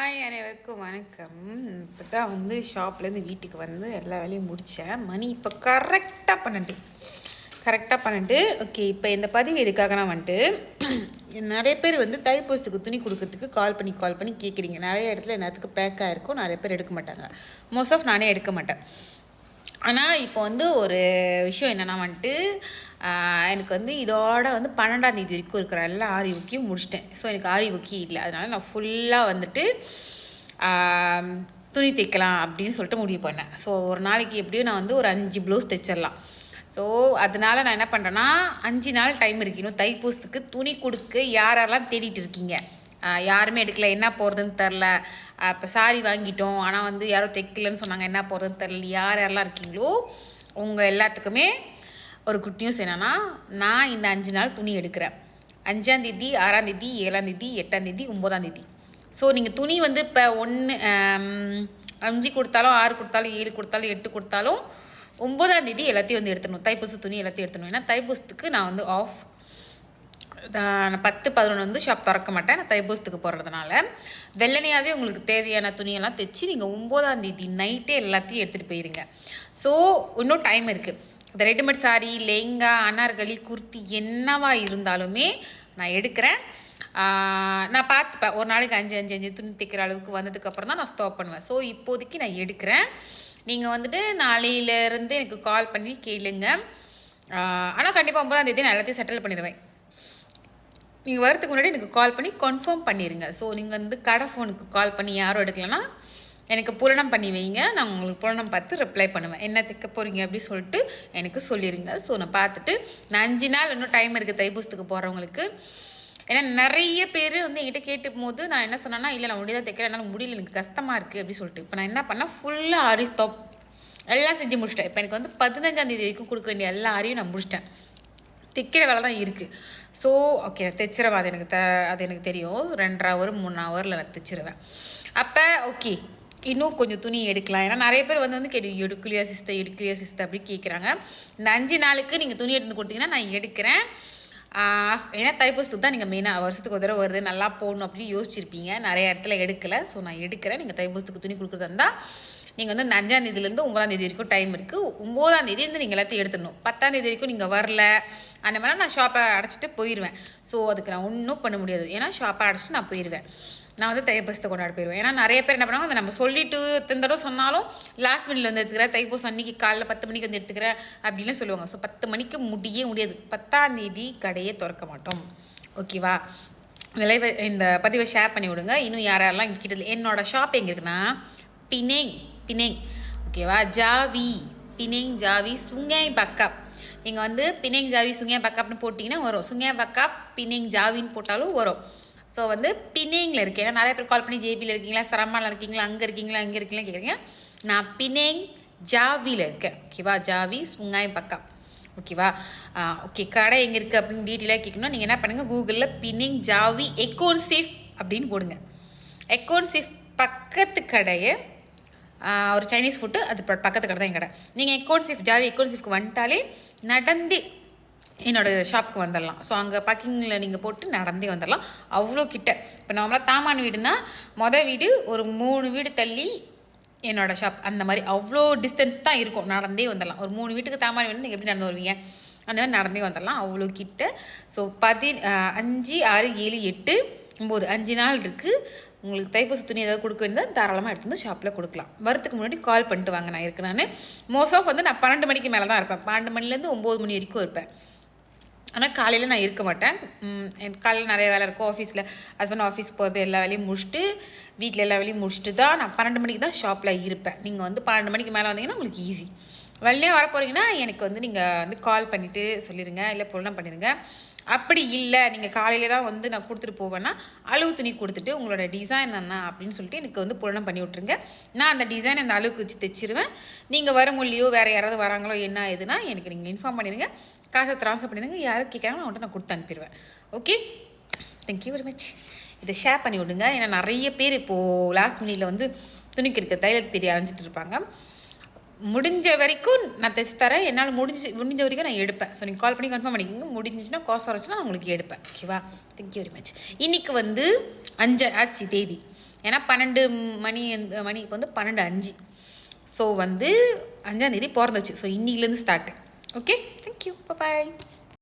அனைவருக்கும் வணக்கம். இப்போ தான் ஷாப்லேருந்து வீட்டுக்கு எல்லா வேலையும் முடித்தேன். மணி இப்போ கரெக்டாக 12. ஓகே, இப்போ இந்த பதிவு எதுக்காக நான் நிறைய பேர் தைப்பூசத்துக்கு துணி கொடுக்கறதுக்கு கால் பண்ணி கேட்குறீங்க. நிறைய இடத்துல என்னத்துக்கு பேக்காக இருக்கும், நிறைய பேர் எடுக்க மாட்டாங்க. மோஸ்ட் ஆஃப் நானே எடுக்க மாட்டேன். ஆனால் இப்போ ஒரு விஷயம் என்னென்னா எனக்கு இதோட 12ஆம் தேதி வரைக்கும் இருக்கிற எல்லா ஆரி ஒர்க்கையும் முடிச்சிட்டேன். ஸோ எனக்கு ஆரி ஒர்க்கி இல்லை, அதனால் நான் ஃபுல்லாக துணி தைக்கலாம் அப்படின்னு சொல்லிட்டு முடிவு பண்ணேன். ஸோ ஒரு நாளைக்கு எப்படியும் நான் ஒரு 5 ப்ளவுஸ் தைச்சிடலாம். ஸோ அதனால் நான் என்ன பண்ணுறேன்னா 5 நாள் டைம் இருக்கணும் தைப்பூசத்துக்கு துணி கொடுக்க. யாரெல்லாம் தேடிட்டு இருக்கீங்க, யாருமே எடுக்கல, என்ன போகிறதுன்னு தெரில. இப்போ சாரி வாங்கிட்டோம், ஆனால் யாரோ தைக்கலன்னு சொன்னாங்க, என்ன போகிறதுன்னு தெரில. யாரெல்லாம் இருக்கீங்களோ உங்கள் எல்லாத்துக்குமே ஒரு குட் நியூஸ் என்னென்னா, நான் இந்த 5 நாள் துணி எடுக்கிறேன். 5ஆம் தேதி, 6ஆம் தேதி, 7ஆம் தேதி, 8ஆம் தேதி, 9ஆம் தேதி. ஸோ நீங்கள் துணி இப்போ 5 கொடுத்தாலும், 6 கொடுத்தாலும், 7 கொடுத்தாலும், 8 கொடுத்தாலும் 9ஆம் தேதி எல்லாத்தையும் எடுத்துடணும். தைப்பூச துணி எல்லாத்தையும் எடுத்துடணும். ஏன்னா தைப்பூசத்துக்கு நான் ஆஃப். நான் 10, 11 ஷாப் திறக்க மாட்டேன். நான் தைப்பூசத்துக்கு போடுறதுனால வெள்ளனையாகவே உங்களுக்கு தேவையான துணியெல்லாம் தைச்சி நீங்கள் 9ஆம் தேதி நைட்டே எல்லாத்தையும் எடுத்துகிட்டு போயிருங்க. ஸோ இன்னும் டைம் இருக்குது. இந்த ரெடிமேட் சாரி, லெங்கா, அனார்கலி, குர்த்தி என்னவா இருந்தாலுமே நான் எடுக்கிறேன். நான் பார்த்துப்பேன், ஒரு நாளைக்கு 5 துணி தைக்கிற அளவுக்கு வந்ததுக்கப்புறம் தான் நான் ஸ்டாப் பண்ணுவேன். ஸோ இப்போதைக்கு நான் எடுக்கிறேன். நீங்கள் நாளையிலேருந்து எனக்கு கால் பண்ணி கேளுங்க. ஆனால் கண்டிப்பாக 9ஆம் தேதி நான் எல்லாத்தையும் செட்டில் பண்ணிடுவேன். நீங்கள் வரதுக்கு முன்னாடி எனக்கு கால் பண்ணி கன்ஃபார்ம் பண்ணிடுங்க. ஸோ நீங்கள் கடை ஃபோனுக்கு கால் பண்ணி யாரும் எடுக்கலைன்னா எனக்கு புலனம் பண்ணி வைங்க. நான் உங்களுக்கு புலனம் பார்த்து ரிப்ளை பண்ணுவேன். என்ன தைக்க போகிறீங்க அப்படின்னு சொல்லிட்டு எனக்கு சொல்லிடுங்க. ஸோ நான் பார்த்துட்டு நான் 5 நாள் இன்னும் டைம் இருக்குது தைப்பூசத்துக்கு போகிறவங்களுக்கு. ஏன்னா நிறைய பேர் என்கிட்ட கேட்டும் போது நான் என்ன சொன்னேன்னா, இல்லை நான் முடிதான் தைக்கிறேன், என்னால் முடியல, எனக்கு கஷ்டமாக இருக்குது அப்படின்னு சொல்லிட்டு. இப்போ நான் என்ன பண்ணேன், ஃபுல்லாக ஆரி ஸ்டாப் எல்லாம் செஞ்சு முடிச்சிட்டேன். இப்போ எனக்கு 15ஆம் தேதி வரைக்கும் கொடுக்க வேண்டிய எல்லா ஆரியும் நான் முடிச்சிட்டேன். தைக்கிற வேலை தான் இருக்குது. ஸோ ஓகே, நான் தைச்சிருவேன். அது எனக்கு தெரியும். 2 ஹவர் 3 ஹவரில் நான் தைச்சிருவேன். அப்போ ஓகே, இன்னும் கொஞ்சம் துணி எடுக்கலாம். ஏன்னா நிறைய பேர் எடுக்கலையா சிஸ்டர் அப்படி கேட்குறாங்க. இந்த 5 நாளுக்கு நீங்கள் துணி எடுத்து கொடுத்தீங்கன்னா நான் எடுக்கிறேன். ஏன்னா தைப்பூசத்துக்கு தான் நீங்கள் மெயினாக வருஷத்துக்கு ஒரு தடவை வருது, நல்லா போடணும் அப்படின்னு யோசிச்சிருப்பீங்க. நிறைய இடத்துல எடுக்கலை. ஸோ நான் எடுக்கிறேன். நீங்கள் தைப்பூசத்துக்கு துணி கொடுக்குறதா இருந்தால் நீங்கள் இந்த 5ஆம் தேதியிலேருந்து 9ஆம் தேதி வரைக்கும் டைம் இருக்குது. 9ஆம் தேதி நீங்கள் எல்லாத்தையும் எடுத்துடணும். 10ஆம் தேதி வரைக்கும் நீங்கள் வரல அந்த மாதிரி நான் ஷாப்பை அடைச்சிட்டு போயிடுவேன். ஸோ அதுக்கு நான் ஒன்றும் பண்ண முடியாது. ஏன்னா ஷாப்பை அடைச்சிட்டு நான் போயிடுவேன். நான் தைப்பூசத்தை கொண்டாட போயிடுவேன். ஏன்னா நிறைய பேர் என்ன பண்ணுவாங்க, நம்ம சொல்லிட்டு தடவை சொன்னாலும் லாஸ்ட் மினிட்ல எடுத்துக்கிறேன், தைப்பூசம் அன்றைக்கி காலைல 10 மணிக்கு எடுத்துக்கிறேன் அப்படின்னு சொல்லுவாங்க. ஸோ 10 மணிக்கு முடியாது. 10ஆம் தேதி கடையே திறக்க மாட்டோம். ஓகேவா? இந்த பதிவை ஷேர் பண்ணி விடுங்க. இன்னும் யாரெல்லாம் இங்கே கிட்ட என்னோடய ஷாப் எங்கே இருக்குன்னா, பினேங் ஓகேவா, பினேங் ஜாவி சுங்காய் பக்கப். நீங்கள் பினேங் ஜாவி சுங்காய் பக்கப்னு போட்டிங்கன்னா வரும். சுங்காய் பக்கப் பினேங் ஜாவின்னு போட்டாலும் வரும். ஸோ பினேங்கில் இருக்கேன். ஏன்னா நிறைய பேர் கால் பண்ணி ஜேபியில் இருக்கீங்களா, சரமாவில் இருக்கீங்களா, அங்கே இருக்கீங்களா கேட்குறீங்க. நான் பினேங் ஜாவியில் இருக்கேன். ஓகேவா, ஜாவி சுங்காய் பக்கப். ஓகேவா? ஓகே, கடை எங்கே இருக்குது அப்படின்னு டீட்டெயிலாக கேட்கணும். நீங்கள் என்ன பண்ணுங்கள், கூகுளில் பினேங் ஜாவி எக்கோன்சிஃப் அப்படின்னு போடுங்க. எக்கோன்சிஃப் பக்கத்து கடையை ஒரு சைனீஸ் ஃபுட்டு, அது பக்கத்து கடை தான் என் கடை. நீங்கள் ஜாவி எக்கோன்சிஃப்க்கு வந்துட்டாலே நடந்தே என்னோடய ஷாப்புக்கு வந்துடலாம். ஸோ அங்கே பார்க்கிங்கில் நீங்கள் போட்டு நடந்தே வந்துடலாம். அவ்வளோ கிட்ட. இப்போ நார்மலாக தாமான் வீடுனா வீடு ஒரு 3 வீடு தள்ளி என்னோடய ஷாப், அந்த மாதிரி அவ்வளோ டிஸ்டன்ஸ் தான் இருக்கும். நடந்தே வந்துடலாம். ஒரு 3 வீட்டுக்கு தாமான் வீடு நீங்கள் எப்படி நடந்து வருவீங்க, அந்த மாதிரி நடந்தே வந்துடலாம். அவ்வளோ கிட்ட. ஸோ 5, 6, 7, 8, 9 5 நாள் இருக்குது. உங்களுக்கு தைப்பூச துணி ஏதாவது கொடுக்க வேண்டியது தாராளமாக எடுத்து வந்து ஷாப்பில் கொடுக்கலாம். வரத்துக்கு முன்னாடி கால் பண்ணிட்டு வாங்க. நான் இருக்கேன். நான் மோஸ்ட் ஆஃப் நான் 12 மணிக்கு மேலே தான் இருப்பேன். 12 மணிலேருந்து 9 மணி வரைக்கும் இருப்பேன். ஆனால் காலையில் நான் இருக்க மாட்டேன். எனக்கு காலையில் நிறைய வேலை இருக்கும். ஆஃபீஸில் ஹஸ்பண்ட் ஆஃபீஸ் போகிறது எல்லா வேலையும் முடிச்சுட்டு, வீட்டில் எல்லா வேலையும் முடிச்சுட்டு தான் நான் 12 மணிக்கு தான் ஷாப்பில் இருப்பேன். நீங்கள் 12 மணிக்கு மேலே வந்தீங்கன்னா உங்களுக்கு ஈஸி. வெளியே வர போகிறீங்கன்னா எனக்கு நீங்கள் கால் பண்ணிவிட்டு சொல்லிடுங்க, இல்லை புலனம் பண்ணிடுங்க. அப்படி இல்லை, நீங்கள் காலையில் தான் நான் கொடுத்துட்டு போவேன்னா அளவு துணி கொடுத்துட்டு உங்களோட டிசைன் என்ன அப்படின்னு சொல்லிட்டு எனக்கு புலனம் பண்ணி விட்ருங்க. நான் அந்த டிசைன் அந்த அளவுக்கு வச்சு தைச்சிருவேன். நீங்கள் வர முடியலையோ வேறு யாராவது வராங்களோ என்ன எதுனா எனக்கு நீங்கள் இன்ஃபார்ம் பண்ணிடுங்க. காசை ட்ரான்ஸ்ஃபர் பண்ணிடுங்க. யாரும் கேட்குறாங்களோ அவன்கிட்ட நான் கொடுத்து அனுப்பிடுவேன். Okay, thank you very much. இதை ஷேர் பண்ணி விடுங்க. ஏன்னா நிறைய பேர் இப்போது லாஸ்ட் மினிட்ல துணிக்கு இருக்க தையல் தேடி அலைஞ்சிட்டு இருப்பாங்க. முடிஞ்ச வரைக்கும் நான் தைச்சி தரேன். என்னால் முடிஞ்ச வரைக்கும் நான் எடுப்பேன். ஸோ நீங்கள் கால் பண்ணி கன்ஃபார்ம் பண்ணிக்கோங்க. முடிஞ்சிச்சுன்னா காசு வரைச்சுன்னா நான் உங்களுக்கு எடுப்பேன். ஓகேவா? Thank you very much. இன்றைக்கி 5 ஆச்சு தேதி. ஏன்னா 12 மணி இப்போ வந்து 12:05. ஸோ வந்து 5ஆம் தேதி பிறந்துச்சு. ஸோ இன்னிலேருந்து ஸ்டார்ட். ஓகே, தேங்க்யூ, பாய்.